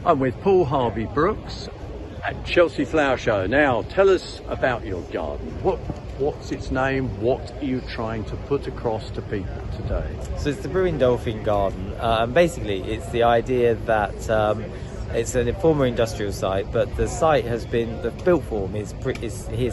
I'm with Paul Hervey-Brookes at Chelsea Flower Show. Now, tell us about your garden. What's its name? What are you trying to put across to people today? So it's the Brewing Dolphin Garden, and basically it's the idea that it's a former industrial site, but the site has been, the built form is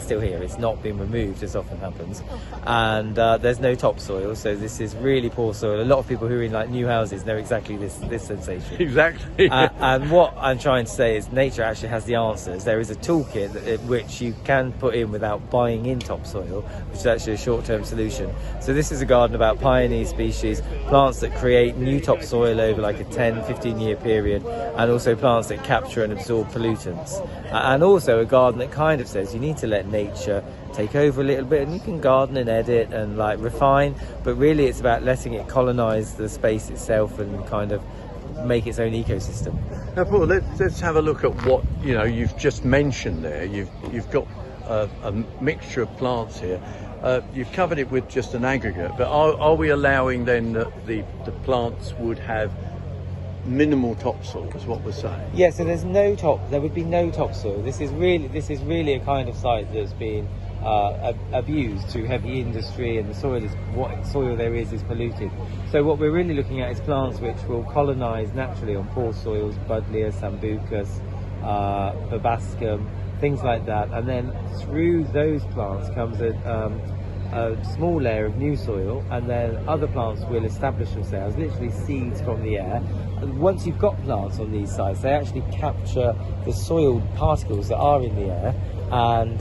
still here. It's not been removed, as often happens, and there's no topsoil, so this is really poor soil. A lot of people who are in like new houses know exactly this sensation. Exactly. And what I'm trying to say is nature actually has the answers. There is a toolkit which you can put in without buying in topsoil, which is actually a short-term solution. So this is a garden about pioneer species, plants that create new topsoil over like a 10-15 year period, and also plants that capture and absorb pollutants, and also a garden that kind of says you need to let nature take over a little bit, and you can garden and edit and like refine, but really it's about letting it colonize the space itself and kind of make its own ecosystem. Now, Paul, let's have a look at what you've just mentioned there. You've got a mixture of plants here. You've covered it with just an aggregate, but are we allowing then that the plants would have minimal topsoil, is what we're saying? Yeah, so there would be no topsoil. This is really a kind of site that's been abused through heavy industry, and the soil is what soil there is polluted. So what we're really looking at is plants which will colonise naturally on poor soils, Buddleia, Sambucus, Verbascum, things like that, and then through those plants comes a small layer of new soil, and then other plants will establish themselves, literally seeds from the air. And once you've got plants on these sites, they actually capture the soil particles that are in the air, and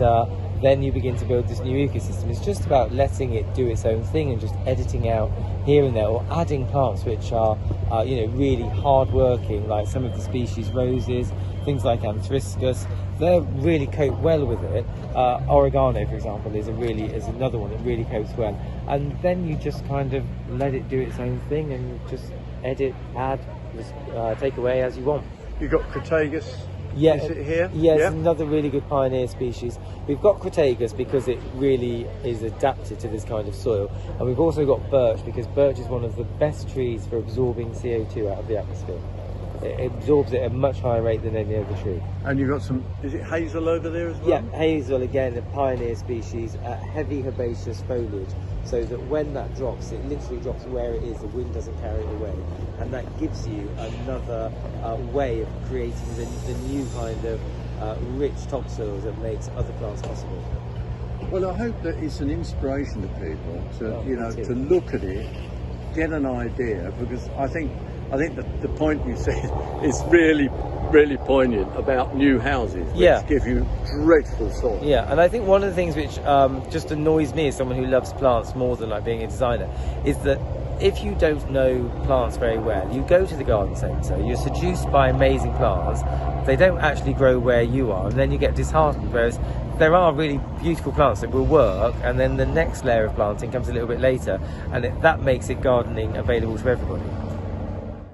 then you begin to build this new ecosystem. It's just about letting it do its own thing and just editing out here and there, or adding plants which are really hard working, like some of the species roses, things like Anthriscus. They really cope well with it. Oregano, for example, is another one that really copes well. And then you just kind of let it do its own thing and just edit, add, take away as you want. You've got Crataegus. Yeah, is it here? Yes, yeah. Another really good pioneer species. We've got Crataegus because it really is adapted to this kind of soil, and we've also got birch because birch is one of the best trees for absorbing CO2 out of the atmosphere. It absorbs it at a much higher rate than any other tree. And you've got some, is it hazel over there as well? Yeah, hazel, again, a pioneer species, heavy herbaceous foliage, so that when that drops, it literally drops where it is, the wind doesn't carry it away. And that gives you another way of creating the new kind of rich topsoil that makes other plants possible. Well, I hope that it's an inspiration to people to to look at it, get an idea, because I think that the point you said is really poignant about new houses, which give you dreadful soil. Yeah, and I think one of the things which just annoys me as someone who loves plants more than like being a designer is that if you don't know plants very well, you go to the garden centre, you're seduced by amazing plants, they don't actually grow where you are, and then you get disheartened, whereas there are really beautiful plants that will work, and then the next layer of planting comes a little bit later, and that makes it gardening available to everybody.